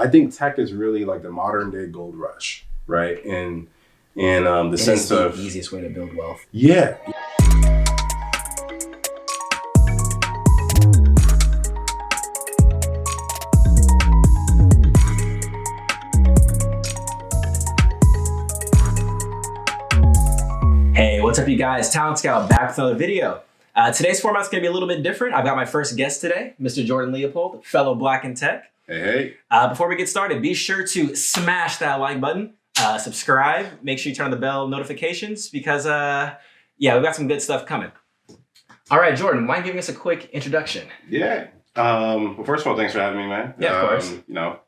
I think tech is really like the modern day gold rush, right? And the sense of the easiest way to build wealth. Yeah. Hey, what's up you guys? Talent Scout back with another video. Today's format's gonna be a little bit different. I've got my first guest today, Mr. Jordan Leopold, fellow blackintech. Hey. Before we get started, be sure to smash that like button, subscribe, make sure you turn on the bell notifications because yeah, we've got some good stuff coming. All right, Jordan, mind giving us a quick introduction? Yeah. Well, first of all, thanks for having me, man. Yeah, of course.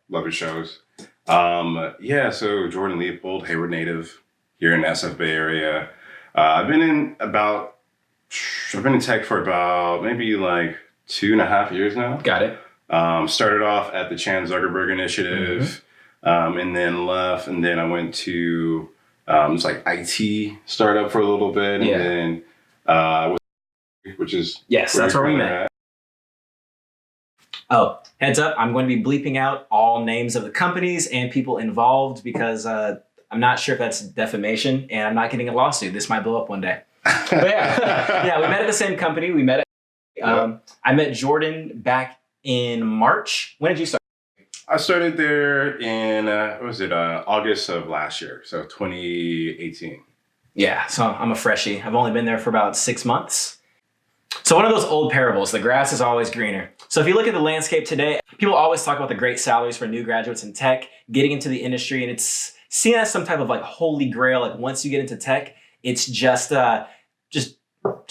Love your shows. So Jordan Leopold, Hayward native, here in the SF Bay Area. I've been in tech for about maybe like 2.5 years now. Got it. Started off at the Chan Zuckerberg Initiative, and then left, and then I went to it's like IT startup for a little bit, and then which is that's where we met. Oh, heads up, I'm going to be bleeping out all names of the companies and people involved because I'm not sure if that's defamation and I'm not getting a lawsuit. This might blow up one day. But yeah, we met at the same company. We met I met Jordan back in March. When did you start? I started there in, August of last year. So 2018. Yeah, so I'm a freshie. I've only been there for about 6 months. So one of those old parables, the grass is always greener. So if you look at the landscape today, people always talk about the great salaries for new graduates in tech, getting into the industry, and it's seen as some type of like holy grail. Like once you get into tech, it's just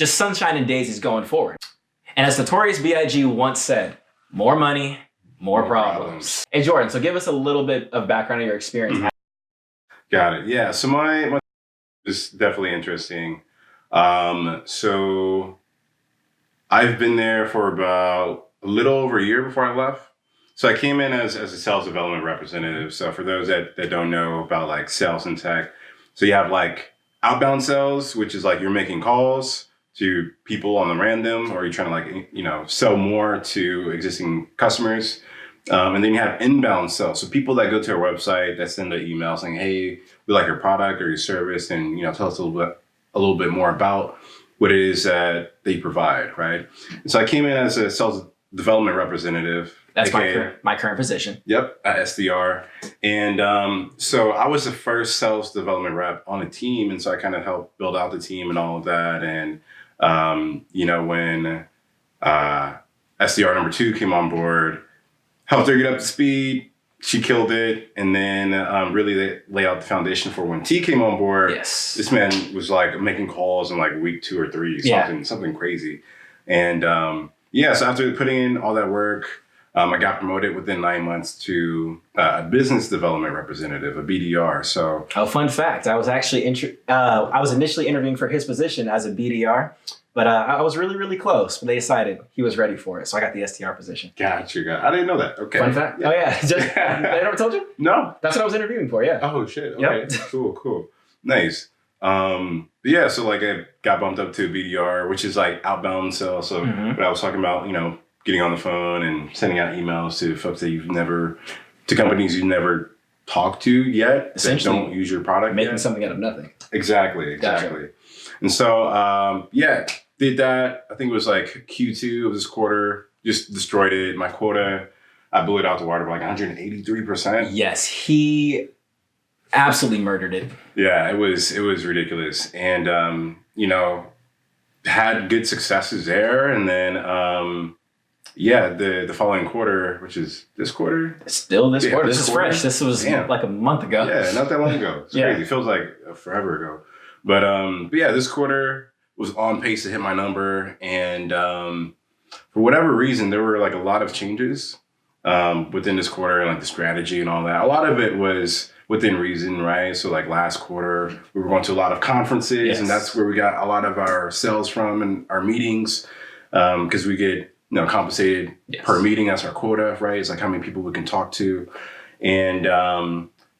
sunshine and daisies going forward. And as Notorious B.I.G. once said, more money, more problems. Hey Jordan, so give us a little bit of background of your experience. Got it. Yeah. So my is definitely interesting. So I've been there for about a little over a year before I left. So I came in as a sales development representative. So for those that don't know about like sales and tech, so you have like outbound sales, which is like you're making calls to people on the random, or you're trying to sell more to existing customers. And then you have inbound sales. So people that go to our website that send an email saying, hey, we like your product or your service, and tell us a little bit more about what it is that they provide, right? And so I came in as a sales development representative. That's my current position. Yep, at SDR. And so I was the first sales development rep on a team. And so I kind of helped build out the team and all of that. And, when SDR number 2 came on board, helped her get up to speed. She killed it. And then really lay out the foundation for when T came on board. Yes. This man was like making calls in like week 2 or 3, something crazy. And so after putting in all that work, I got promoted within 9 months to a business development representative, a BDR. So, fun fact: I was actually I was initially interviewing for his position as a BDR, but I was really, really close. But they decided he was ready for it, so I got the SDR position. Gotcha. I didn't know that. Okay. Fun fact. Yeah. Oh yeah, they never told you? No. That's what I was interviewing for. Yeah. Oh shit. Okay. Yep. Cool. Nice. So like I got bumped up to a BDR, which is like outbound sales. So what I was talking about, getting on the phone and sending out emails to folks that companies you've never talked to yet, that don't use your product making something out of nothing. Exactly. Gotcha. And so, did that. I think it was like Q2 of this quarter, just destroyed it. My quota, I blew it out the water by like 183%. Yes, he absolutely murdered it. Yeah, it was ridiculous. And, had good successes there. And then, the following quarter, which is this quarter? Still this quarter. This is fresh. This was like a month ago. Yeah, not that long ago. It's crazy. It feels like forever ago. But this quarter was on pace to hit my number. And for whatever reason, there were like a lot of changes within this quarter, and like the strategy and all that. A lot of it was within reason, right? So like last quarter, we were going to a lot of conferences, and that's where we got a lot of our sales from and our meetings, because we get compensated per meeting. That's our quota, right? It's like how many people we can talk to. And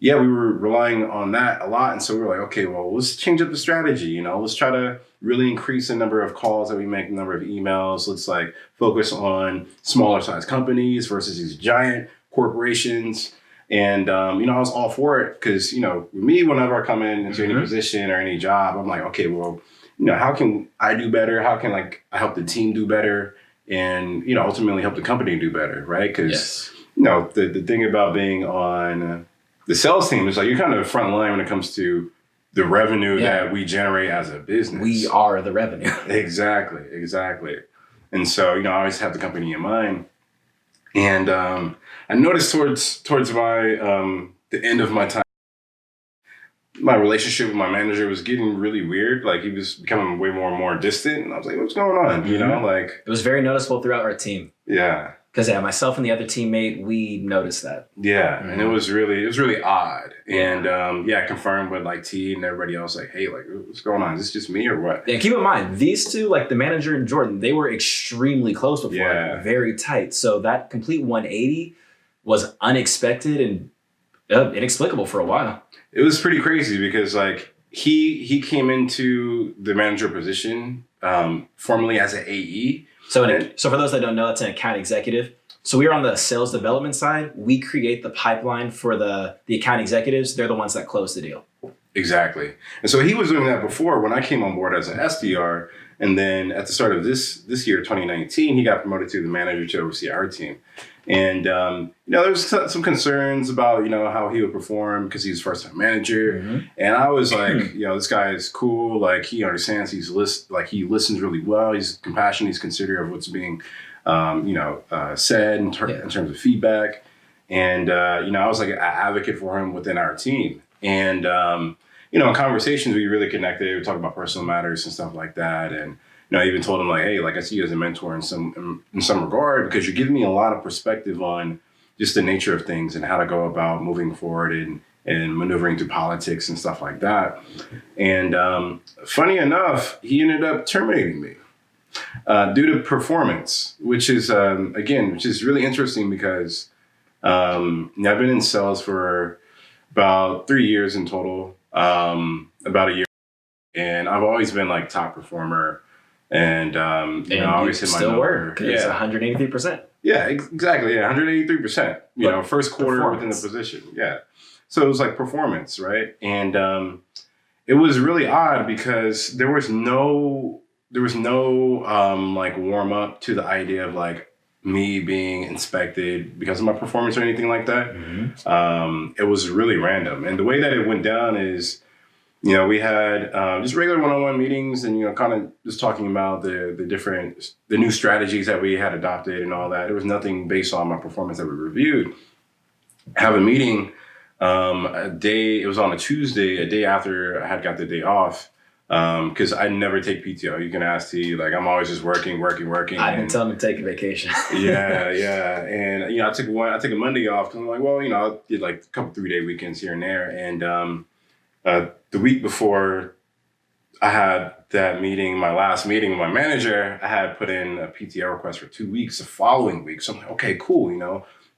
we were relying on that a lot. And so we were like, okay, well, let's change up the strategy. Let's try to really increase the number of calls that we make, the number of emails. Let's like focus on smaller size companies versus these giant corporations. And, I was all for it because, me, whenever I come in into any position or any job, I'm like, okay, well, how can I do better? How can I help the team do better and, ultimately help the company do better, right? Because, the thing about being on the sales team is like you're kind of the front line when it comes to the revenue that we generate as a business. We are the revenue. Exactly. And so, I always have the company in mind. And I noticed towards my the end of my time, my relationship with my manager was getting really weird. Like he was becoming way more and more distant. And I was like, what's going on? It was very noticeable throughout our team. Yeah. Because myself and the other teammate, we noticed that. Yeah, and it was really odd. And I confirmed with T and everybody else, like, hey, what's going on? Is this just me or what? Yeah, keep in mind, these two, the manager and Jordan, they were extremely close before, very tight. So that complete 180 was unexpected and inexplicable for a while. It was pretty crazy because he came into the manager position formerly as an AE. So for those that don't know, that's an account executive. So we are on the sales development side. We create the pipeline for the account executives. They're the ones that close the deal. Exactly. And so he was doing that before when I came on board as an SDR. And then at the start of this year, 2019, he got promoted to the manager to oversee our team. And, there was some concerns about, how he would perform because he's first-time manager. Mm-hmm. And I was like, this guy is cool. He understands. He listens really well. He's compassionate. He's considerate of what's being, said in terms of feedback. And, I was an advocate for him within our team. And, in conversations, we really connected. We talked about personal matters and stuff like that. And, I even told him hey, I see you as a mentor in some regard because you're giving me a lot of perspective on just the nature of things and how to go about moving forward and maneuvering through politics and stuff like that. And funny enough, he ended up terminating me due to performance, which is really interesting because I've been in sales for about 3 years in total, about a year, and I've always been top performer. And, I always hit my number. It's 183%. Yeah, exactly. Yeah, 183%, first quarter within the position. Yeah. So it was performance, right? And it was really odd because there was no warm up to the idea of me being inspected because of my performance or anything like that. Mm-hmm. It was really random. And the way that it went down is, we had just regular one-on-one meetings and, kind of just talking about the new strategies that we had adopted and all that. There was nothing based on my performance that we reviewed. Have a meeting it was on a Tuesday, a day after I had got the day off, because I never take PTO. You can ask T, I'm always just working. I've been telling him to take a vacation. Yeah. And, I took a Monday off because I'm I did a couple 3-day weekends here and there. And, the week before I had that meeting, my last meeting with my manager, I had put in a PTO request for 2 weeks the following week. So I'm okay, cool,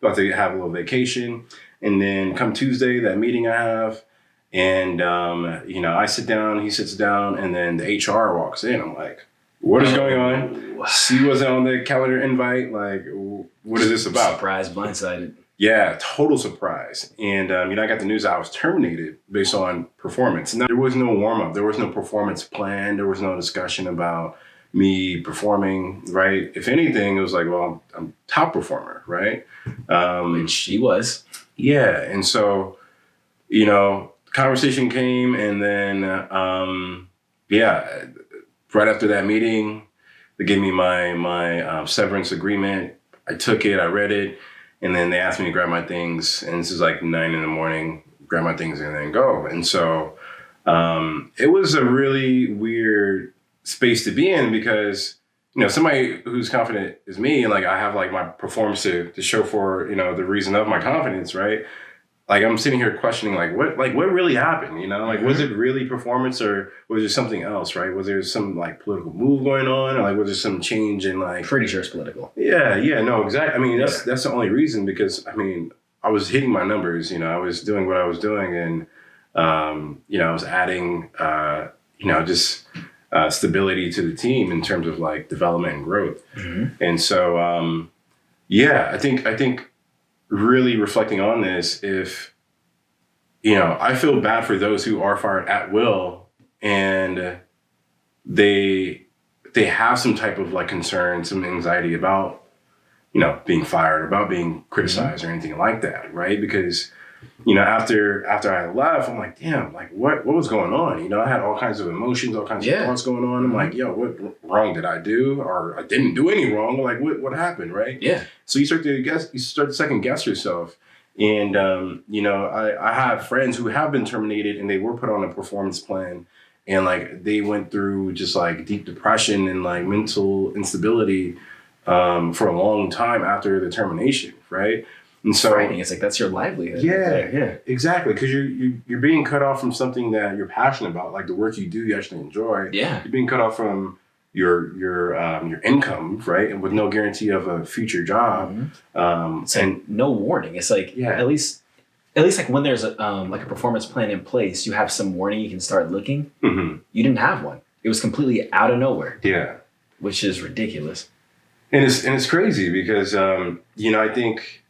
about to have a little vacation. And then come Tuesday, that meeting I have, and, I sit down, he sits down, and then the HR walks in. I'm like, what is going on? She wasn't on the calendar invite. What is this about? Surprise, blindsided. Yeah, total surprise. And, I got the news that I was terminated based on performance. And there was no warm-up. There was no performance plan. There was no discussion about me performing, right? If anything, it was I'm top performer, right? Which she was. Yeah. And so, conversation came and then, right after that meeting, they gave me my severance agreement. I took it, I read it. And then they asked me to grab my things, and this is 9 a.m, grab my things and then go. And so it was a really weird space to be in because, somebody who's confident is me, and I have my performance to show for, the reason of my confidence, right? I'm sitting here questioning, what really happened, was it really performance or was it something else, right? Was there some political move going on or was there some change in Pretty sure it's political. Yeah, no, exactly. I mean, that's the only reason because, I was hitting my numbers, I was doing what I was doing and, I was adding, stability to the team in terms of development and growth. Mm-hmm. And so, I think really reflecting on this, if, I feel bad for those who are fired at will and they have some type of like concern, some anxiety about, being fired, about being criticized or anything like that, right? Because, after I left, I'm like, damn, like what was going on? I had all kinds of emotions, all kinds of thoughts going on. I'm like, yo, what wrong did I do? Or I didn't do any wrong. Like what happened, right? Yeah. So you start to second guess yourself. And, I have friends who have been terminated and they were put on a performance plan. And like they went through just like deep depression and like mental instability for a long time after the termination, right? And so frightening. It's like that's your livelihood. Yeah, exactly. Because you're being cut off from something that you're passionate about, like the work you do, you actually enjoy. Yeah, you're being cut off from your income, right, and with no guarantee of a future job. It's and like no warning. It's like at least like when there's a like a performance plan in place, you have some warning. You can start looking. You didn't have one. It was completely out of nowhere. Yeah, which is ridiculous. And it's crazy because I think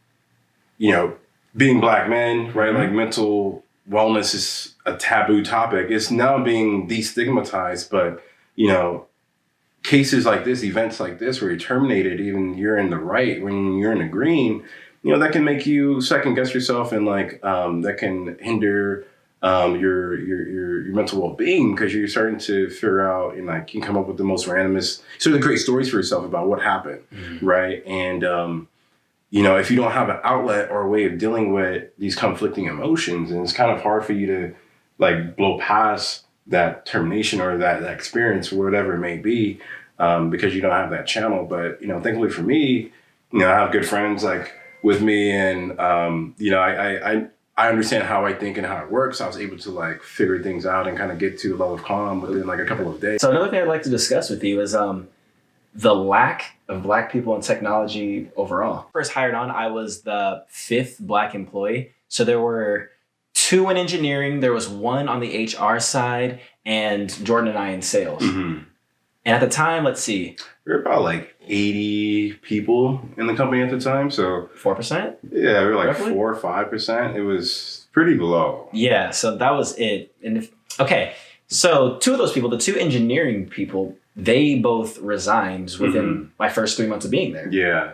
being Black men, right, like mental wellness is a taboo topic. It's now being destigmatized, but cases like this, events like this, where you're terminated, even you're in the right when you're in the green, that can make you second guess yourself, and like that can hinder your mental well-being, because you're starting to figure out and like you can come up with the most randomest sort of great stories for yourself about what happened, right? And if you don't have an outlet or a way of dealing with these conflicting emotions, and it's kind of hard for you to like blow past that termination or that experience or whatever it may be, because you don't have that channel. But thankfully for me, I have good friends like with me, and I understand how I think and how it works. I was able to like figure things out and kind of get to a level of calm within like a couple of days. So another thing I'd like to discuss with you is the lack of Black people in technology overall. First hired on, I was the 5th Black employee. So there were 2 in engineering, there was 1 on the HR side, and Jordan and I in sales. And at the time, let's see. There were about like 80 people in the company at the time. So 4%? Yeah, we were like roughly? 4 or 5%. It was pretty low. Yeah, so that was it. And so 2 of those people, the 2 engineering people, they both resigned within my first 3 months of being there. Yeah.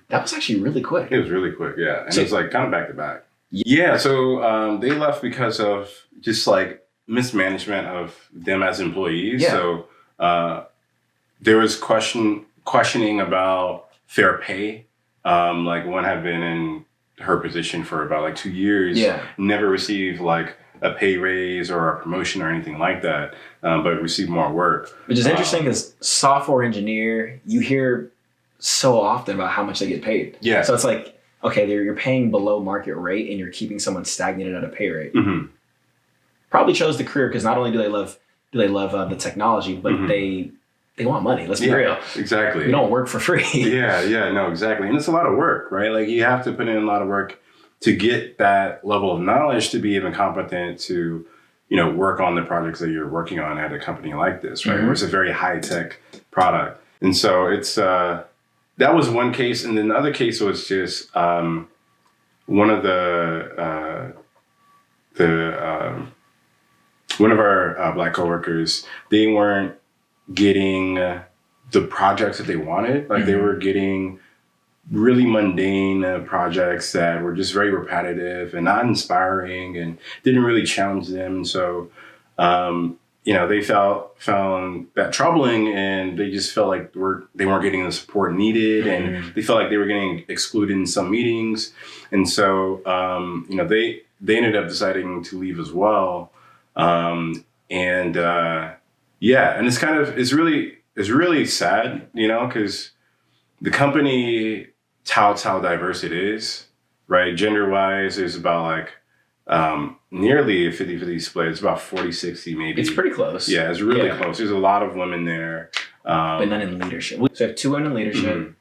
That was actually really quick. It was really quick, yeah. And it was like kind of back to back. Yeah, so they left because of just like mismanagement of them as employees. Yeah. So there was questioning about fair pay. Like one had been in her position for about like 2 years. Yeah. Never received like a pay raise or a promotion or anything like that, but received more work. Which is interesting because software engineer, you hear so often about how much they get paid. Yeah. So it's like, okay, you're paying below market rate and you're keeping someone stagnated at a pay rate. Probably chose the career because not only do they love the technology, but they want money. Let's be real. Exactly. You don't work for free. No, exactly. And it's a lot of work, right? Like you have to put in a lot of work to get that level of knowledge to be even competent to, work on the projects that you're working on at a company like this, right? Where it's a very high tech product. And so it's, that was one case. And then the other case was just, one of our Black coworkers, they weren't getting the projects that they wanted. Like they were getting really mundane projects that were just very repetitive and not inspiring and didn't really challenge them. So, they found that troubling, and they just felt like they weren't getting the support needed, and they felt like they were getting excluded in some meetings. And so, they ended up deciding to leave as well. And it's really sad, because the company touts how diverse it is, right? Gender wise, there's about like nearly a 50-50 split. It's about 40-60 maybe. It's pretty close. Yeah, it's really close. There's a lot of women there. But none in leadership. So I have 2 women in leadership.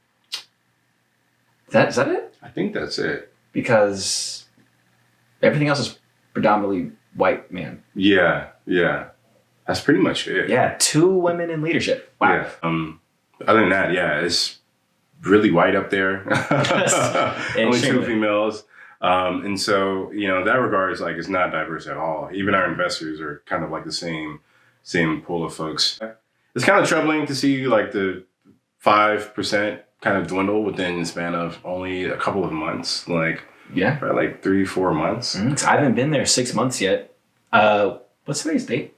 Is that it? I think that's it. Because everything else is predominantly white man. Yeah. That's pretty much it. Yeah, 2 women in leadership. Wow. Yeah. Other than that, it's really white up there. Only two Extremely. females. And so, in that regard, it's not diverse at all. Even our investors are kind of like the same pool of folks. It's kind of troubling to see like the 5% kind of dwindle within the span of only a couple of months, like Yeah. probably like 3-4 months. So I haven't been there 6 months yet. What's today's date?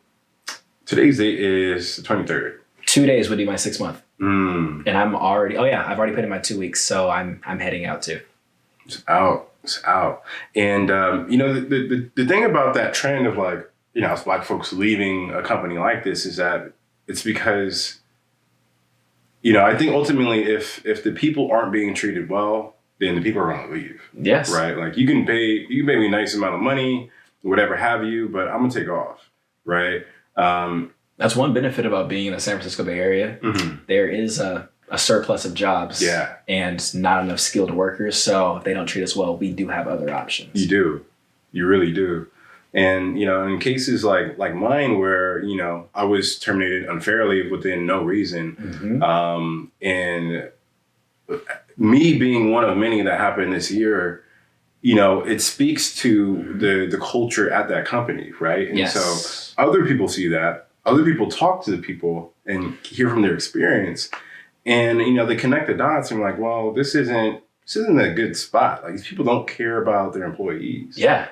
Today's date is the 23rd. 2 days would be my 6 month. And I'm already, I've already put in my 2 weeks. So I'm heading out too. It's out. It's out. And, the thing about that trend of like, us Black folks leaving a company like this is that it's because, I think ultimately if the people aren't being treated well, then the people are going to leave. Yes. Right. Like you can pay me a nice amount of money, whatever have you, but I'm going to take off. Right. That's one benefit about being in the San Francisco Bay Area. Mm-hmm. There is a surplus of jobs and not enough skilled workers. So if they don't treat us well, we do have other options. You do. You really do. And, in cases like mine where, I was terminated unfairly within no reason. And me being one of many that happened this year, it speaks to the culture at that company, right? And so other people see that. Other people talk to the people and hear from their experience. And, they connect the dots and like, well, this isn't a good spot. Like these people don't care about their employees. Yeah.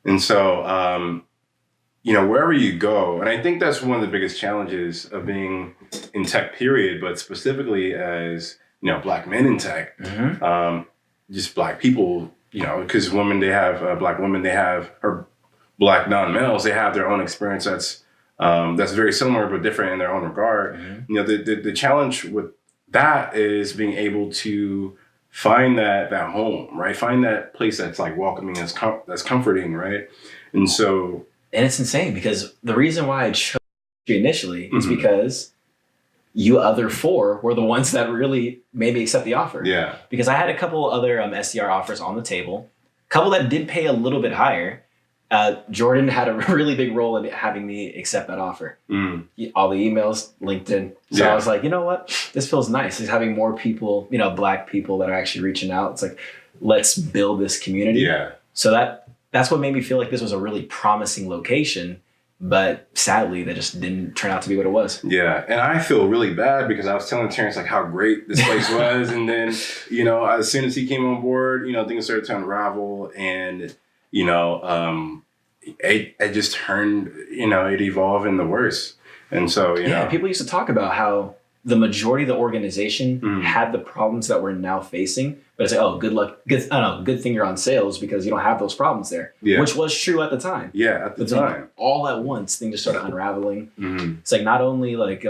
And so, wherever you go, and I think that's one of the biggest challenges of being in tech, period, but specifically as, Black men in tech, just Black people, because Black women, or Black non-males, they have their own experience that's very similar but different in their own regard. The challenge with that is being able to find that home, right? Find that place that's like welcoming, that's comforting, right? And so, and it's insane because the reason why I chose you initially is because you other four were the ones that really made me accept the offer. Yeah. Because I had a couple other SDR offers on the table, a couple that did pay a little bit higher. Jordan had a really big role in having me accept that offer. All the emails, LinkedIn. So I was like, you know what? This feels nice. Is having more people, Black people that are actually reaching out. It's like, let's build this community. Yeah. So that's what made me feel like this was a really promising location. But sadly, that just didn't turn out to be what it was. Yeah. And I feel really bad because I was telling Terrence like how great this place was. And then, as soon as he came on board, things started to unravel and, it just turned, it evolved in the worse. And so, people used to talk about how the majority of the organization had the problems that we're now facing. But it's like, oh, good luck. Good thing you're on sales because you don't have those problems there, which was true at the time. Yeah, at the time. All at once, things just started unraveling. It's like not only like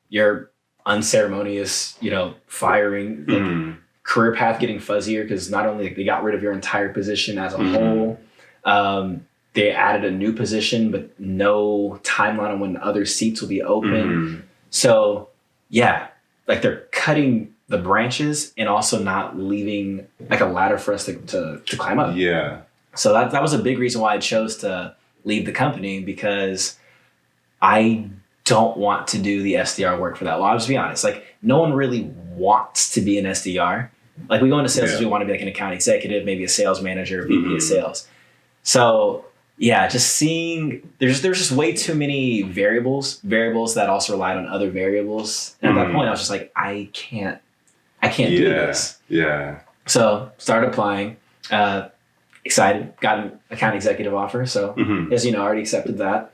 your unceremonious, firing, like, career path getting fuzzier because not only they got rid of your entire position as a whole, they added a new position, but no timeline on when other seats will be open. So like they're cutting the branches and also not leaving like a ladder for us to climb up. Yeah. So that was a big reason why I chose to leave the company because I don't want to do the SDR work for that long. I'll just be honest. Like no one really wants to be an SDR. Like we go into sales because we want to be like an account executive, maybe a sales manager, VP of sales. So just seeing there's just way too many variables that also relied on other variables. And at that point I was just like, I can't do this. Yeah. So started applying, excited, got an account executive offer. So as you know, I already accepted that.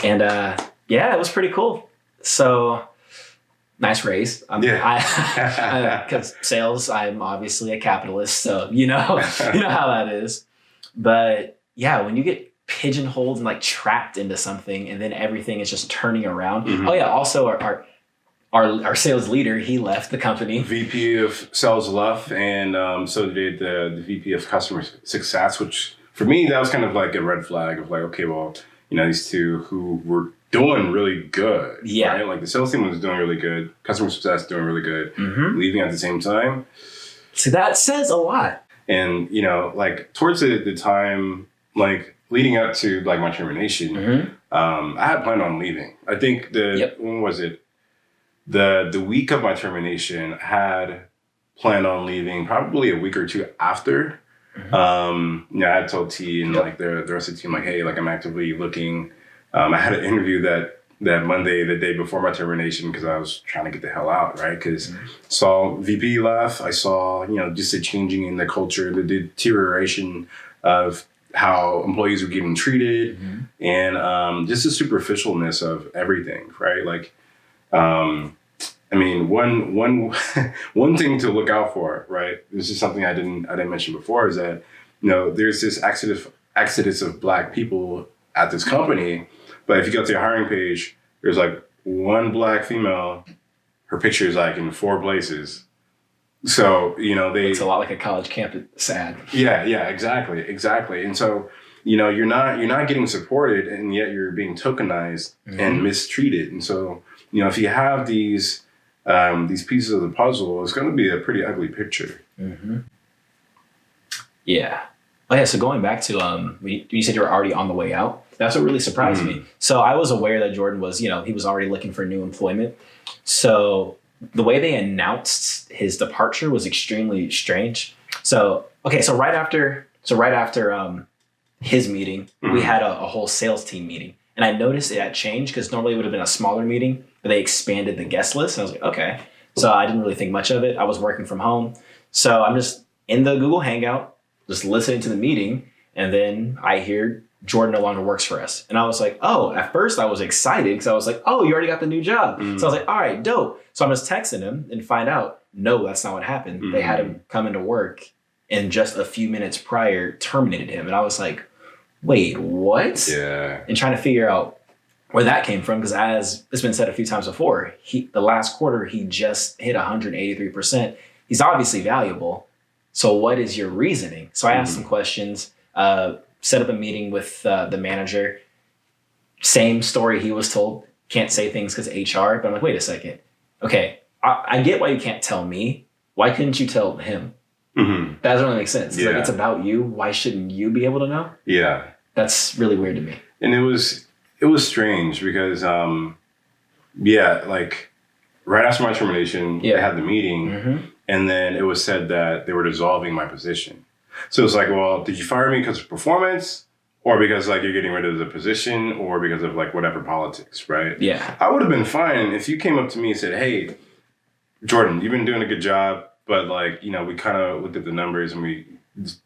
And it was pretty cool. So nice raise. Because sales, I'm obviously a capitalist, so you know how that is. But when you get pigeonholed and like trapped into something, and then everything is just turning around. Also our sales leader, he left the company. VP of sales left, and so did the VP of customer success, which for me that was kind of like a red flag of like, okay, well, these two who were doing really good. Yeah. Right? Like the sales team was doing really good. Customer success doing really good. Leaving at the same time. So that says a lot. And, like towards the time, like leading up to like my termination, I had planned on leaving. I think when was it? the week of my termination, I had planned on leaving probably a week or two after. I had told T and like the rest of the team, like, hey, like I'm actively looking. I had an interview that Monday, the day before my termination, because I was trying to get the hell out, right? Because saw VP left. I saw, just the changing in the culture, the deterioration of how employees were getting treated, and just the superficialness of everything, right? Like, one thing to look out for, right? This is something I didn't mention before, is that there's this exodus of Black people at this company, but if you go to your hiring page, there's like one Black female, her picture is like in 4 places. So it's a lot like a college campus ad. Yeah, exactly. And so you're not getting supported, and yet you're being tokenized and mistreated. And so if you have these pieces of the puzzle, it's going to be a pretty ugly picture. Yeah. Oh yeah. So going back to you said you were already on the way out. That's what really surprised me. So I was aware that Jordan was, he was already looking for new employment. So the way they announced his departure was extremely strange. So right after his meeting, we had a whole sales team meeting, and I noticed it had changed because normally it would have been a smaller meeting, but they expanded the guest list. And I was like, okay. So I didn't really think much of it. I was working from home, so I'm just in the Google Hangout, just listening to the meeting, and then I hear Jordan no longer works for us. And I was like, oh, at first I was excited because I was like, oh, you already got the new job. So I was like, all right, dope. So I'm just texting him and find out, no, that's not what happened. They had him come into work and just a few minutes prior terminated him. And I was like, wait, what? Yeah. And trying to figure out where that came from, because as it's been said a few times before, the last quarter, he just hit 183%. He's obviously valuable. So what is your reasoning? So I asked some questions, set up a meeting with the manager. Same story he was told. Can't say things because HR. But I'm like, wait a second. Okay, I get why you can't tell me. Why couldn't you tell him? That doesn't really make sense. Like, it's about you. Why shouldn't you be able to know? Yeah. That's really weird to me. And it was strange because, like right after my termination, they had the meeting, and then it was said that they were dissolving my position. So it's like, well, did you fire me because of performance, or because like you're getting rid of the position, or because of like whatever politics, right? Yeah. I would have been fine if you came up to me and said, hey, Jordan, you've been doing a good job, but like, we kind of looked at the numbers and we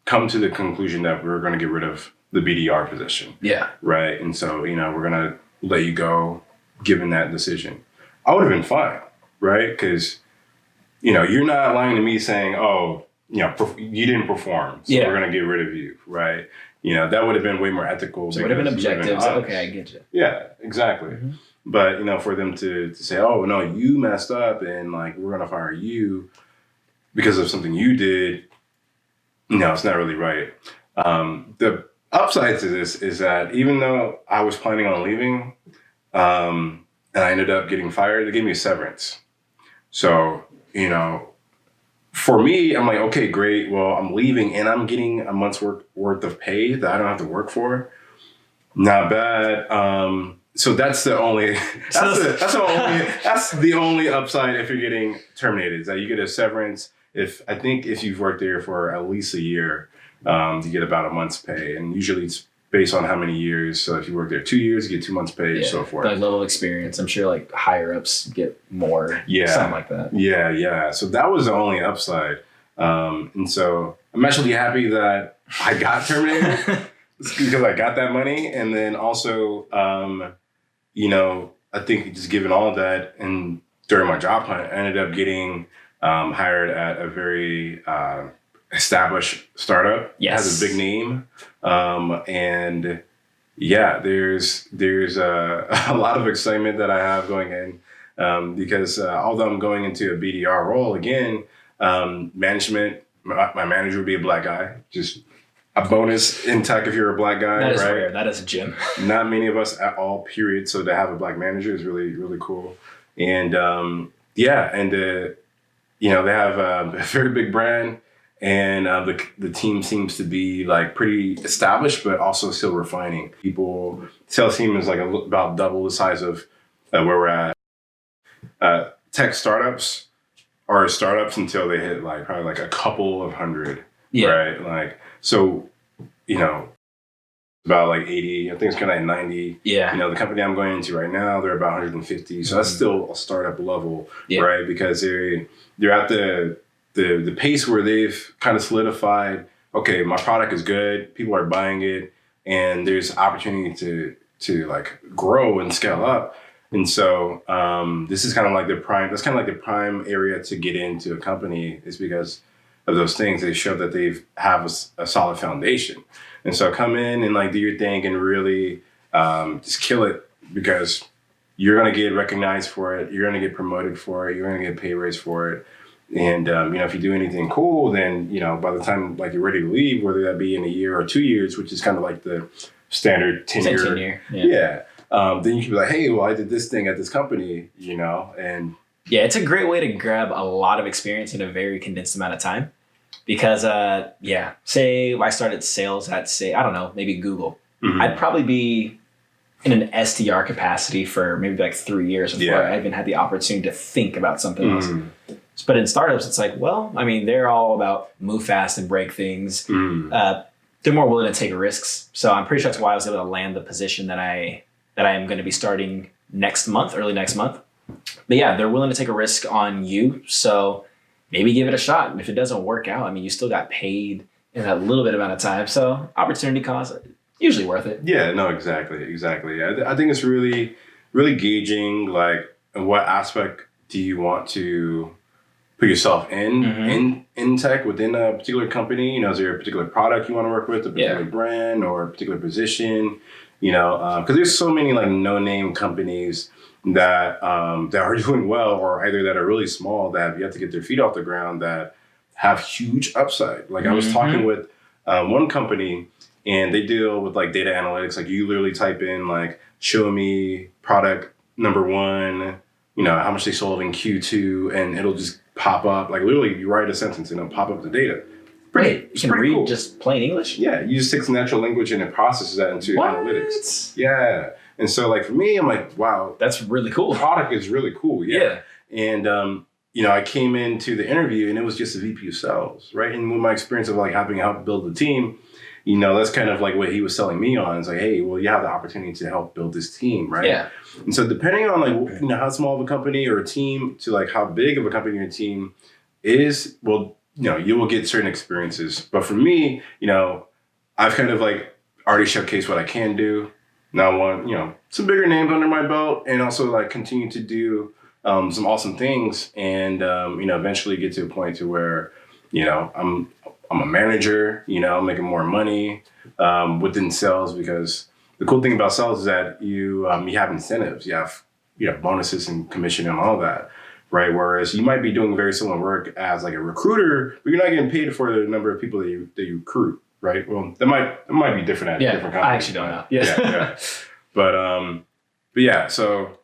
come to the conclusion that we're going to get rid of the BDR position. Yeah. Right. And so, we're going to let you go given that decision. I would have been fine. Right. Because, you're not lying to me saying, oh, you didn't perform, so we're going to get rid of you, right? That would have been way more ethical. So it would have been objective. So, okay, I get you. Yeah, exactly. But, for them to say, oh, no, you messed up and, like, we're going to fire you because of something you did, it's not really right. The upside to this is that even though I was planning on leaving and I ended up getting fired, they gave me a severance. So, for me, I'm like, okay, great. Well, I'm leaving and I'm getting a month's worth of pay that I don't have to work for. Not bad. So that's the only that's the only upside if you're getting terminated, is that you get a severance. If you've worked there for at least a year, you get about a month's pay, and usually it's based on how many years. So if you work there 2 years, you get 2 months pay, and so forth. That level of experience, I'm sure like higher ups get more. Yeah, something like that. Yeah. So that was the only upside, and so I'm actually happy that I got terminated because I got that money, and then also, I think just given all of that, and during my job hunt, I ended up getting hired at a very established startup. Yes. It has a big name. And yeah, there's a lot of excitement that I have going in because although I'm going into a BDR role again, management, my manager would be a Black guy. Just a bonus in tech if you're a Black guy. That is right? rare. That is a gem. Not many of us at all, period. So to have a Black manager is really, really cool. And they have a very big brand. And the team seems to be like pretty established, but also still refining. Sales team is like about double the size of where we're at. tech startups are startups until they hit like probably like a couple of hundred, right? Like, so, you know, about like 80, I think it's kind of like 90. Yeah. You know, the company I'm going into right now, they're about 150. So that's still a startup level, right? Because they're at the pace where they've kind of solidified, okay, my product is good, people are buying it, and there's opportunity to like grow and scale up. And so this is kind of like that's kind of like the prime area to get into a company, is because of those things. They show that they have a solid foundation. And so come in and like do your thing and really just kill it, because you're going to get recognized for it. You're going to get promoted for it. You're going to get a pay raise for it. And, you know, if you do anything cool, then, you know, by the time like you're ready to leave, whether that be in a year or 2 years, which is kind of like the standard tenure. Then you can be like, hey, well, I did this thing at this company, you know, and. Yeah, it's a great way to grab a lot of experience in a very condensed amount of time. Because, say I started sales at, say, I don't know, maybe Google. I'd probably be in an SDR capacity for maybe like 3 years before I even had the opportunity to think about something else. But in startups, it's like, well, I mean, they're all about move fast and break things. They're more willing to take risks. So I'm pretty sure that's why I was able to land the position that I am going to be starting early next month. But yeah, they're willing to take a risk on you. So maybe give it a shot. And if it doesn't work out, I mean, you still got paid in that little bit amount of time. So opportunity cost, usually worth it. Yeah, no, exactly. I think it's really, really gauging, like, in what aspect do you want to put yourself in tech within a particular company? You know, is there a particular product you want to work with, a particular brand, or a particular position? You know, because there's so many like no-name companies that are doing well, or either that are really small that have yet to get their feet off the ground, that have huge upside. Like I was talking with one company, and they deal with like data analytics. Like you literally type in like, show me product number 1, you know, how much they sold in Q2, and it'll just pop up. Like literally you write a sentence and it'll pop up the data. You can read cool. Just plain English? Yeah, you just take some natural language and it processes that into analytics. Yeah. And so like for me, I'm like, wow. That's really cool. The product is really cool. Yeah. And, you know, I came into the interview and it was just a VP of sales, right? And with my experience of like helping build the team, you know, that's kind of like what he was selling me on. It's like, hey, well, you have the opportunity to help build this team, right? Yeah. And so depending on like, you know, how small of a company or a team to like how big of a company or team is, well, you know, you will get certain experiences. But for me, you know, I've kind of like already showcased what I can do. Now I want, you know, some bigger names under my belt, and also like continue to do some awesome things, and you know, eventually get to a point to where, you know, I'm a manager, you know, making more money within sales, because the cool thing about sales is that you have incentives, you have bonuses and commission and all that. Right. Whereas you might be doing very similar work as like a recruiter, but you're not getting paid for the number of people that you recruit. Right. Well, it might be different at different companies. I actually don't know. Yeah. But yeah. So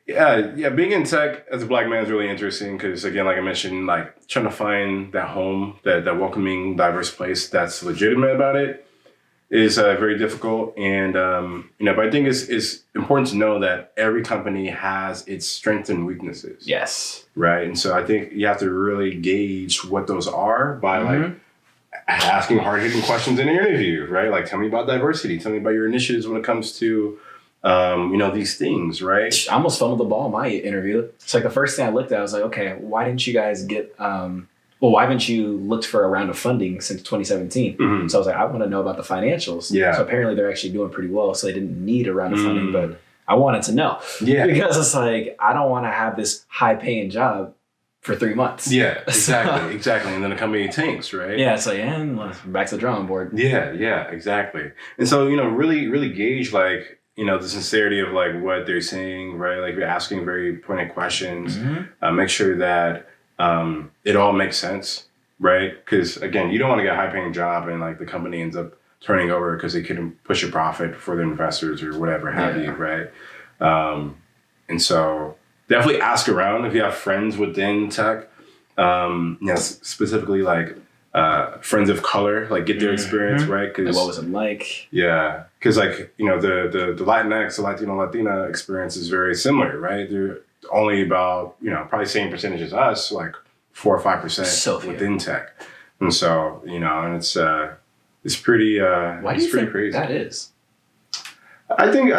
being in tech as a Black man is really interesting, because again, like I mentioned, like trying to find that home, that welcoming, diverse place that's legitimate about it is very difficult. And, you know, but I think it's important to know that every company has its strengths and weaknesses. Yes. Right. And so I think you have to really gauge what those are by like asking hard-hitting questions in an interview, right? Like, tell me about diversity. Tell me about your initiatives when it comes to, you know, these things, right? I almost fumbled the ball in my interview. It's like the first thing I looked at, I was like, okay, why didn't you guys get... why haven't you looked for a round of funding since 2017? So I was like, I want to know about the financials. Yeah. So apparently they're actually doing pretty well. So they didn't need a round of funding, but I wanted to know. Yeah. Because it's like, I don't want to have this high paying job for 3 months. Yeah, exactly. And then the company tanks, right? Yeah, it's like, and back to the drawing board. Yeah, exactly. And so, you know, really, really gauge like, you know, the sincerity of like what they're saying, right? Like you're asking very pointed questions. Make sure that it all makes sense, right? Because again, you don't want to get a high-paying job and like the company ends up turning over because they couldn't push a profit for the investors or whatever have you, right? And so definitely ask around if you have friends within tech, you know, specifically like friends of color, like get their experience, right? Because what was it like? Yeah, because like, you know, the Latinx, the Latino, Latina experience is very similar, right? only about, probably same percentage as us, like 4 or 5% So few. within tech. And so, and it's pretty, Why do it's you pretty think crazy. that is? I think,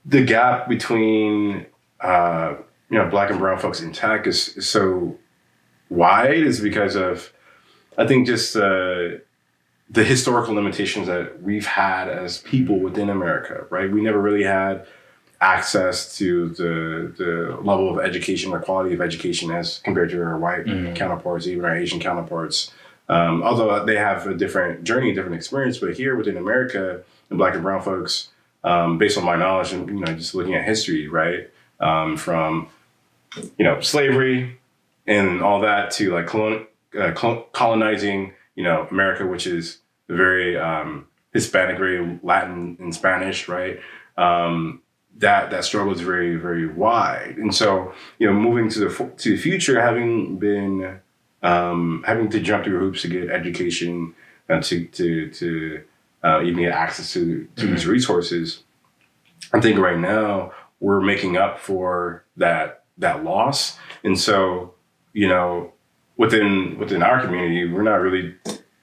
the gap between, Black and brown folks in tech is so wide is because of, I think, just the historical limitations that we've had as people within America, right? We never really had access to the level of education or quality of education as compared to our white counterparts, even our Asian counterparts. Although they have a different journey, a different experience, but here within America, the Black and brown folks, based on my knowledge and just looking at history, right, from slavery and all that to like colonizing, America, which is very Hispanic, very Latin and Spanish, right? That struggle is very, very wide, and so moving to the future, having been having to jump through hoops to get education and to even get access to these resources. I think right now we're making up for that loss, and so within our community, we're not really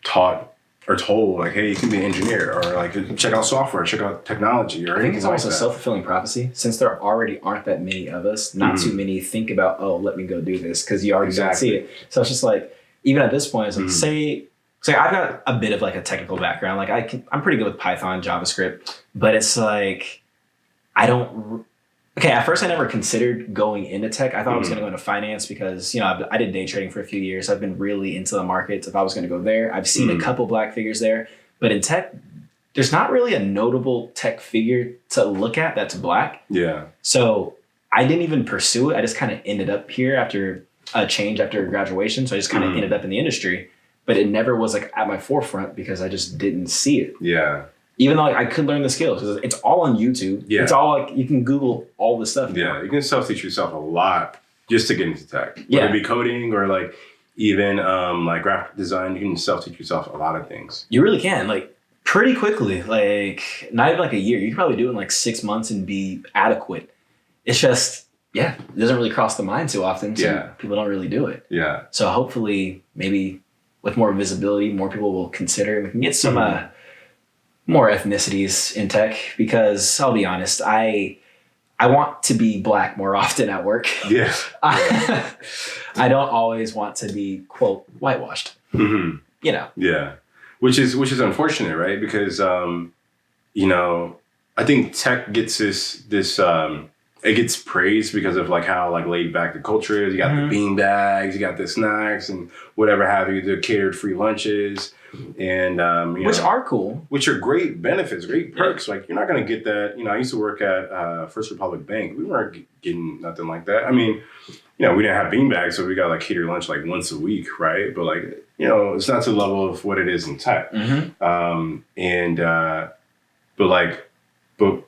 taught or told like, hey, you can be an engineer, or like check out software, check out technology, or I think it's anything almost like a that. self-fulfilling prophecy. Since there already aren't that many of us, not too many think about, oh, let me go do this, because you already don't see it. So it's just like, even at this point, it's like, say I've got a bit of like a technical background. Like I'm pretty good with Python, JavaScript, but it's like, at first I never considered going into tech. I thought I was going to go into finance because, I did day trading for a few years. I've been really into the markets. If I was going to go there, I've seen a couple black figures there, but in tech, there's not really a notable tech figure to look at that's black. Yeah. So I didn't even pursue it. I just kind of ended up here after a change after graduation. So I just kind of ended up in the industry, but it never was like at my forefront because I just didn't see it. Yeah. Even though I could learn the skills, it's all on YouTube. Yeah. It's all like, you can Google all this stuff. Yeah. You can self-teach yourself a lot just to get into tech. Yeah. Whether it be coding or like even like graphic design, you can self-teach yourself a lot of things. You really can, like pretty quickly, like not even like a year. You can probably do it in like 6 months and be adequate. It's just, it doesn't really cross the mind too often. So people don't really do it. Yeah. So hopefully maybe with more visibility, more people will consider, and we can get some more ethnicities in tech, because I'll be honest, I want to be black more often at work. Yeah. I don't always want to be, quote, whitewashed. Mm-hmm. Yeah. Which is unfortunate, right? Because I think tech gets this it gets praised because of like how like laid back the culture is. You got the bean bags, you got the snacks and whatever have you, the catered free lunches, and which are cool, which are great benefits, great perks. Like you're not gonna get that. I used to work at First Republic Bank. We weren't getting nothing like that. I mean, we didn't have bean bags, so we got like catered lunch like once a week, right? But like it's not to the level of what it is in tech. But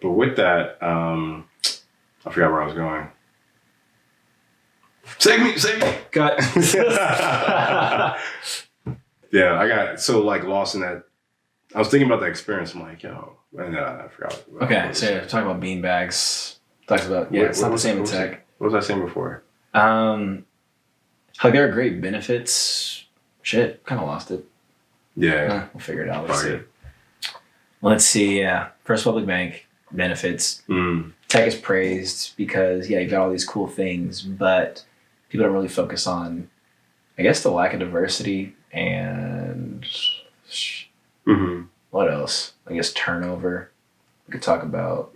with that, I forgot where I was going. Save me. Cut. Yeah, I got so like lost in that. I was thinking about the experience. I'm like, yo, and I forgot. Okay, so talking about bean bags. Talks about it's not the same in tech. What was I saying before? Like there are great benefits. Shit, kind of lost it. Yeah, we'll figure it out. Let's see. Yeah, First Public Bank benefits. Tech is praised because you've got all these cool things, but people don't really focus on, I guess, the lack of diversity and what else? I guess turnover. We could talk about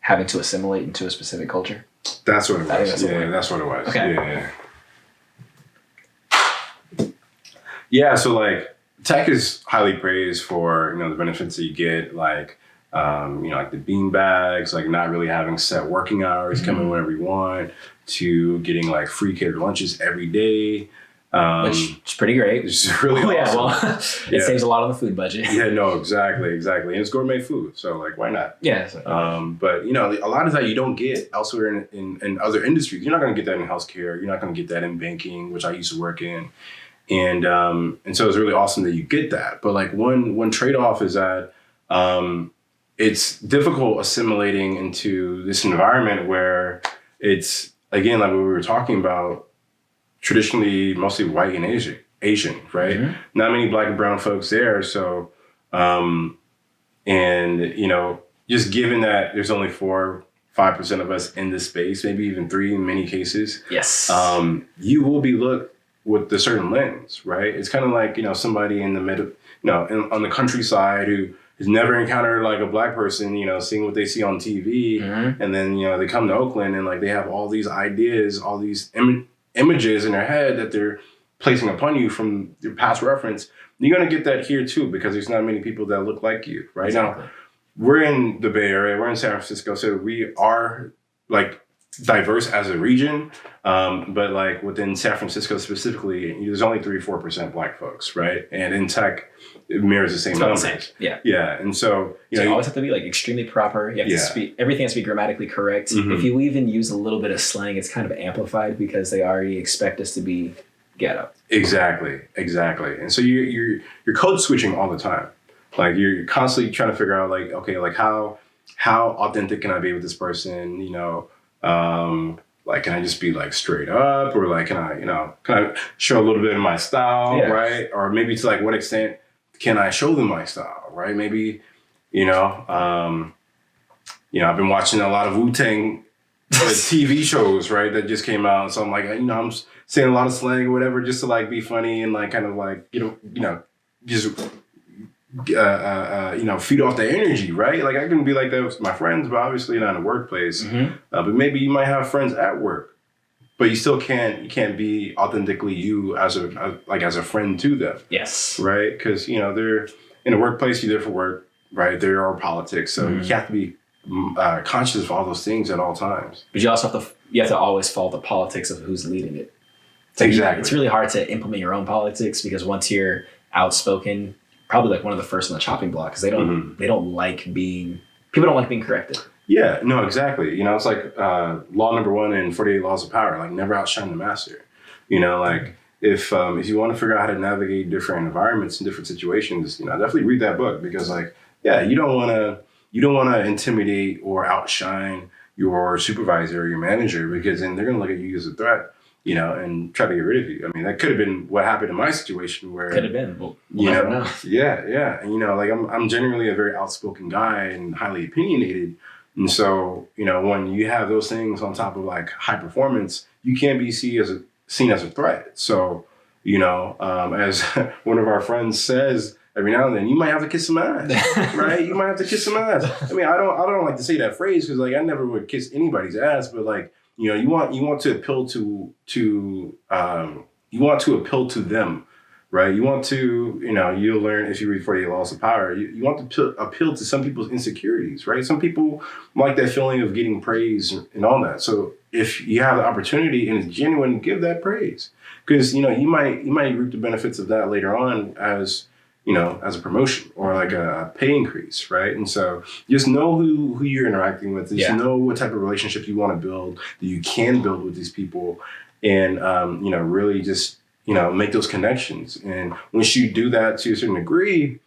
having to assimilate into a specific culture. That's what it was. That's what it was. Okay. Yeah. So like tech is highly praised for the benefits that you get, like like the bean bags, like not really having set working hours, coming whenever you want, to getting like free catered lunches every day. Which is pretty great. It's really awesome. It saves a lot on the food budget. Yeah, no, exactly. And it's gourmet food, so like, why not? Yeah. But a lot of that you don't get elsewhere in other industries. You're not going to get that in healthcare. You're not going to get that in banking, which I used to work in. And so it's really awesome that you get that. But like one trade off is that it's difficult assimilating into this environment where it's, again, like what we were talking about, traditionally mostly white and Asian, right? Mm-hmm. Not many Black and brown folks there. So, and, you know, just given that there's only 5% of us in this space, maybe even 3 in many cases. Yes. You will be looked with a certain lens, right? It's kind of like, you know, somebody in the middle, on the countryside who has never encountered like a Black person, you know, seeing what they see on TV. Mm-hmm. And then, you know, they come to Oakland and like they have all these ideas, all these images in their head that they're placing upon you from your past reference. You're going to get that here too, because there's not many people that look like you, right? Exactly. Now, we're in the Bay Area, we're in San Francisco, so we are like diverse as a region, but like within San Francisco specifically, there's only 3-4% Black folks, right? And in tech, it mirrors the same numbers. Yeah. Yeah, and so you always have to be like extremely proper. You have to speak. Everything has to be grammatically correct. Mm-hmm. If you even use a little bit of slang, it's kind of amplified because they already expect us to be ghetto. Exactly. And so you're code switching all the time. Like you're constantly trying to figure out like, okay, like how authentic can I be with this person? You know, like, can I just be like straight up, or like, can I show a little bit of my style, right? Or maybe to like what extent can I show them my style, right? Maybe, I've been watching a lot of Wu-Tang TV shows, right? That just came out. So I'm like, I'm saying a lot of slang or whatever, just to like be funny and like kind of like, just feed off the energy, right? Like I can be like that with my friends, but obviously not in the workplace. Mm-hmm. But maybe you might have friends at work, but you still can't be authentically you as a friend to them. Yes. Right? Because they're in the workplace, you're there for work, right? There are politics, so you have to be conscious of all those things at all times. But you also have to always follow the politics of who's leading it. So exactly. It's really hard to implement your own politics because once you're outspoken, probably like one of the first on the chopping block, because people don't like being corrected. Yeah, no, exactly. It's like law number 1 in 48 Laws of Power, like never outshine the master. Like if you want to figure out how to navigate different environments and different situations, definitely read that book, because you don't want to intimidate or outshine your supervisor or your manager, because then they're going to look at you as a threat, and try to get rid of you. I mean, that could have been what happened in my situation where... Could have been. We'll never know. Yeah. And, like I'm generally a very outspoken guy and highly opinionated. And so, when you have those things on top of like high performance, you can't be seen as a threat. So, as one of our friends says, every now and then, you might have to kiss some ass, right? You might have to kiss some ass. I mean, I don't like to say that phrase because like I never would kiss anybody's ass, but like, you want to appeal to them, right? You want to, you'll learn if you read 48 Laws of Power, you want to appeal to some people's insecurities, right? Some people like that feeling of getting praise and all that. So if you have the opportunity and it's genuine, give that praise, because, you might reap the benefits of that later on as a promotion or like a pay increase, right? And so just know who you're interacting with. Just know what type of relationship you want to build, that you can build with these people, and really just make those connections. And once you do that to a certain degree,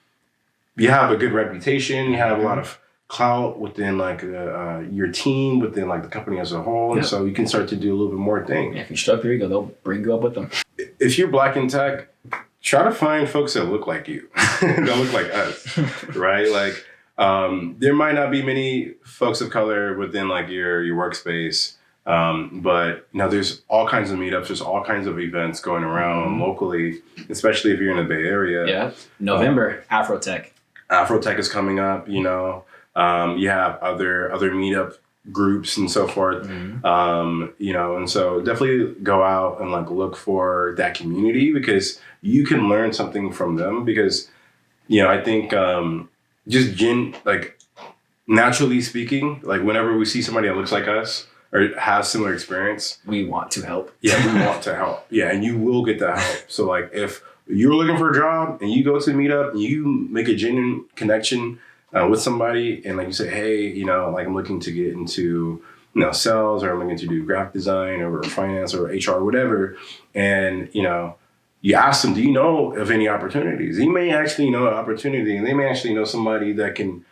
you have a good reputation. You have a lot of clout within like your team, within like the company as a whole, and so you can start to do a little bit more things. Yeah, if you stroke their ego, they'll bring you up with them. If you're Black in tech, try to find folks that look like you, that look like us, right? Like, there might not be many folks of color within like your workspace, but there's all kinds of meetups, there's all kinds of events going around locally, especially if you're in the Bay Area. Yeah, November, Afrotech. Afrotech is coming up. You have other meetup groups and so forth, and so definitely go out and like look for that community, because you can learn something from them. Because I think like naturally speaking, like whenever we see somebody that looks like us or has similar experience, we want to help. We want to help. Yeah, and you will get that help. So like if you're looking for a job and you go to a meetup and you make a genuine connection with somebody, and like you say, hey, like I'm looking to get into sales, or I'm looking to do graphic design or finance or HR, whatever, and you ask them, do you know of any opportunities? You may actually know an opportunity, and they may actually know somebody that can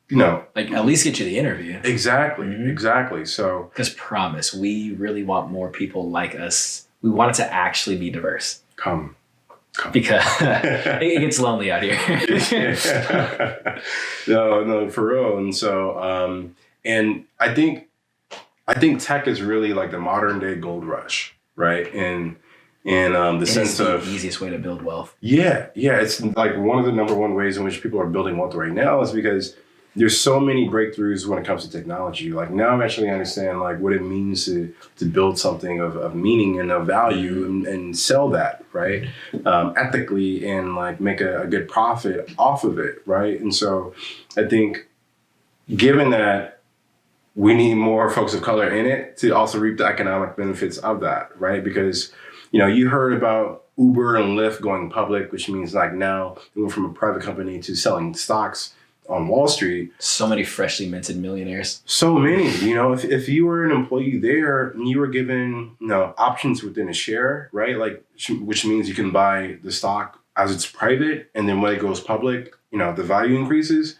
like at least get you the interview. Exactly. So, because promise, we really want more people like us. We want it to actually be diverse. Come. Because it gets lonely out here. No, for real. And so, and I think tech is really like the modern day gold rush, right? And the sense of the easiest way to build wealth. Yeah. It's like one of the number one ways in which people are building wealth right now is because there's so many breakthroughs when it comes to technology. Like now I'm actually understand like what it means to build something of meaning and of value and sell that, right? Ethically and like make a good profit off of it, right? And so I think given that we need more folks of color in it to also reap the economic benefits of that, right? Because, you heard about Uber and Lyft going public, which means like now they went from a private company to selling stocks on Wall Street. So many freshly minted millionaires. So many, if you were an employee there and you were given, options within a share, right? Like, which means you can buy the stock as it's private. And then when it goes public, the value increases.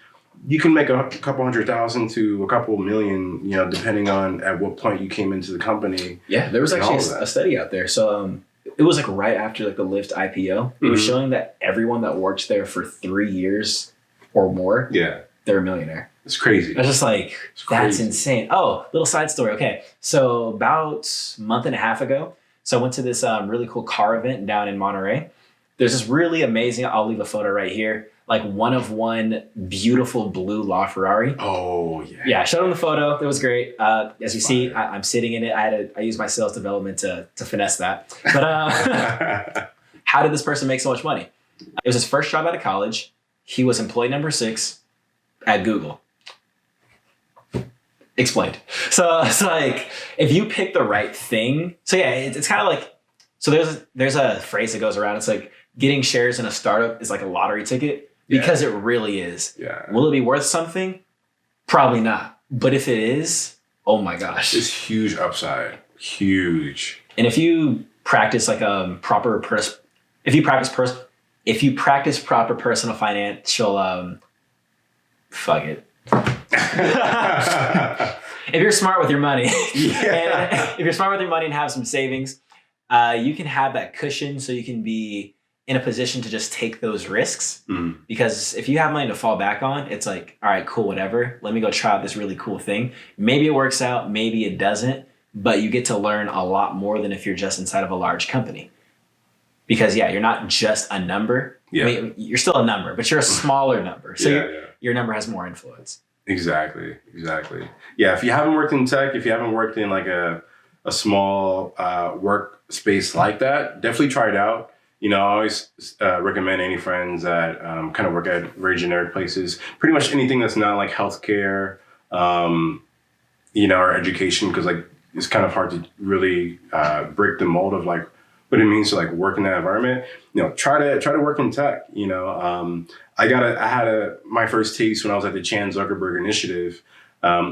You can make a couple $100,000 to a couple million, depending on at what point you came into the company. Yeah, there was actually a study out there. So it was like right after like the Lyft IPO. It was showing that everyone that worked there for 3 years or more, they're a millionaire. It's crazy. I was just like, that's insane. Oh, little side story. Okay. So about a month and a half ago, so I went to this really cool car event down in Monterey. There's this really amazing, I'll leave a photo right here, like one of one beautiful blue LaFerrari. Oh, yeah. Yeah, I showed him the photo. It was great. As you see, I'm sitting in it. I used my sales development to finesse that. But how did this person make so much money? It was his first job out of college. He was employee number 6 at Google. Explained. So it's like, if you pick the right thing. So yeah, it's kind of like, so there's a phrase that goes around. It's like getting shares in a startup is like a lottery ticket because it really is. Yeah. Will it be worth something? Probably not. But if it is, oh my gosh. It's huge upside. Huge. And if you practice like if you practice proper personal financial, fuck it. If you're smart with your money, and have some savings, you can have that cushion so you can be in a position to just take those risks. Because if you have money to fall back on, it's like, all right, cool, whatever. Let me go try out this really cool thing. Maybe it works out, maybe it doesn't, but you get to learn a lot more than if you're just inside of a large company. Because you're not just a number. Yeah. I mean, you're still a number, but you're a smaller number. So your number has more influence. Exactly. Yeah, if you haven't worked in tech, if you haven't worked in like a small workspace like that, definitely try it out. I always recommend any friends that kind of work at very generic places. Pretty much anything that's not like healthcare, or education, because like it's kind of hard to really break the mold of like what it means to like work in that environment. Try to work in tech. I had my first taste when I was at the Chan Zuckerberg Initiative,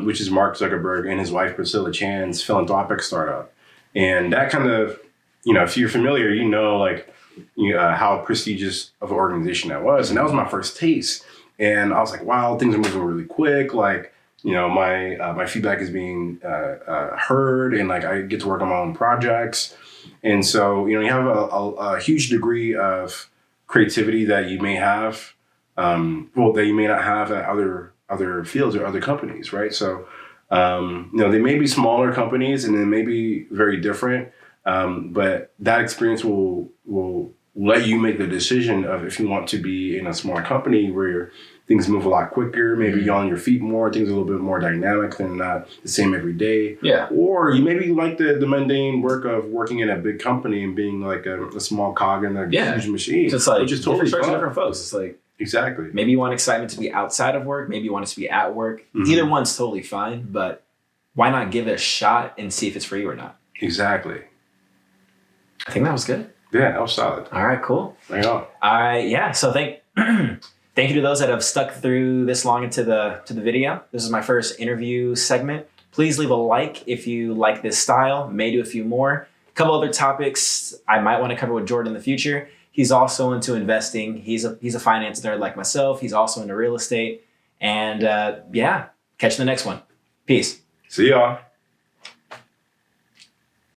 which is Mark Zuckerberg and his wife Priscilla Chan's philanthropic startup, and that kind of, if you're familiar, like how prestigious of an organization that was, and that was my first taste, and I was like, wow, things are moving really quick, like. My feedback is being heard, and like I get to work on my own projects. And so, you have a huge degree of creativity that you may have, that you may not have at other fields or other companies, right? So, they may be smaller companies and they may be very different, but that experience will let you make the decision of if you want to be in a smaller company where things move a lot quicker, maybe you're on your feet more, things are a little bit more dynamic than not the same every day. Yeah. Or you maybe like the mundane work of working in a big company and being like a small cog in a huge machine. Just like, which is totally fun. Different folks. It's like, exactly. Maybe you want excitement to be outside of work. Maybe you want it to be at work. Either one's totally fine, but why not give it a shot and see if it's for you or not? Exactly. I think that was good. Yeah, that was solid. All right, cool. Bring it on. All right, yeah. So thank you to those that have stuck through this long into the video. This is my first interview segment. Please leave a like if you like this style. May do a few more. A couple other topics I might want to cover with Jordan in the future. He's also into investing. He's a finance nerd like myself. He's also into real estate. And yeah, catch you in the next one. Peace. See y'all.